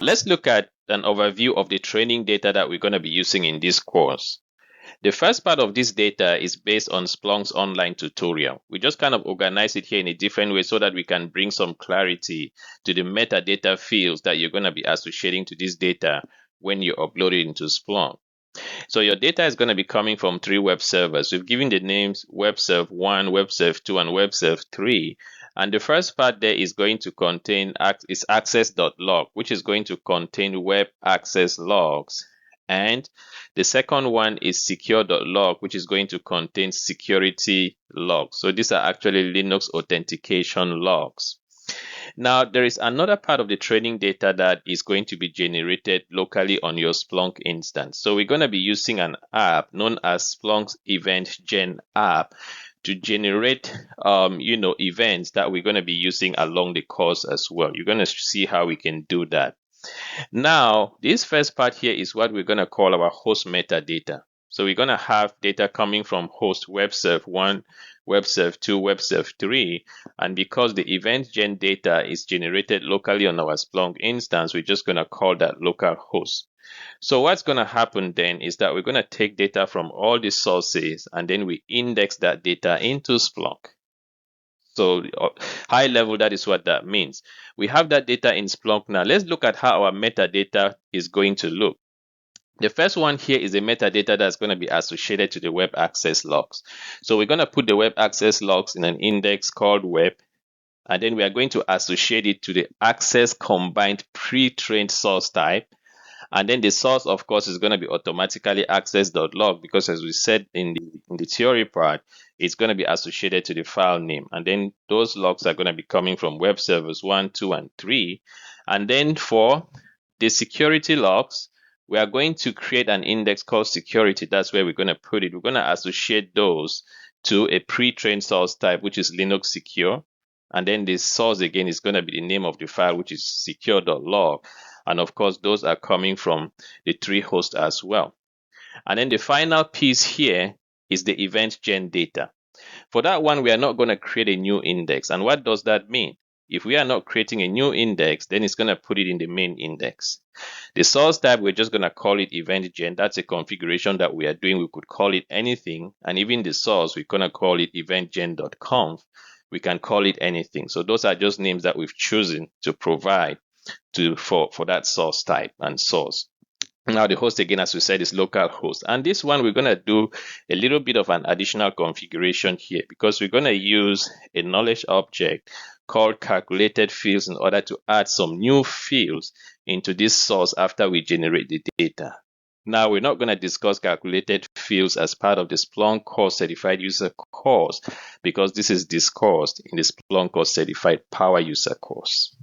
Let's look at an overview of the training data that we're going to be using in this course. The first part of this data is based on Splunk's online tutorial. We just kind of organize it here in a different way so that we can bring some clarity to the metadata fields that you're going to be associating to this data when you upload it into Splunk. So your data is going to be coming from 3 web servers. We've given the names WebServe1, WebServe2, and WebServe3. And the first part there is going to contain is access.log, which is going to contain web access logs. And the second one is secure.log, which is going to contain security logs. So these are actually Linux authentication logs. Now, there is another part of the training data that is going to be generated locally on your Splunk instance. So we're going to be using an app known as Splunk's Event Gen app to generate, events that we're going to be using along the course as well. You're going to see how we can do that. Now, this first part here is what we're going to call our host metadata. So we're going to have data coming from host WebServe1, WebServe2, WebServe3. And because the event gen data is generated locally on our Splunk instance, we're just going to call that local host. So what's going to happen then is that we're going to take data from all the sources and then we index that data into Splunk. So high level, that is what that means. We have that data in Splunk now. Let's look at how our metadata is going to look. The first one here is a metadata that's going to be associated to the web access logs. So we're going to put the web access logs in an index called web, and then we are going to associate it to the access combined pre-trained source type. And then the source, of course, is going to be automatically access.log because, as we said in the theory part, it's going to be associated to the file name. And then those logs are going to be coming from web servers 1, 2, and 3. And then for the security logs, we are going to create an index called security. That's where we're going to put it. We're going to associate those to a pre-trained source type, which is Linux secure. And then the source, again, is going to be the name of the file, which is secure.log. And of course, those are coming from the 3 hosts as well. And then the final piece here is the event gen data. For that one, we are not going to create a new index. And what does that mean? If we are not creating a new index, then it's going to put it in the main index. The source type, we're just going to call it event gen. That's a configuration that we are doing. We could call it anything. And even the source, we're going to call it eventgen.conf. We can call it anything. So those are just names that we've chosen to provide for that source type and source. Now the host, again, as we said, is localhost. And this one, we're going to do a little bit of an additional configuration here because we're going to use a knowledge object called calculated fields in order to add some new fields into this source after we generate the data. Now, we're not going to discuss calculated fields as part of the Splunk Core Certified User course because this is discussed in the Splunk Core Certified Power User course.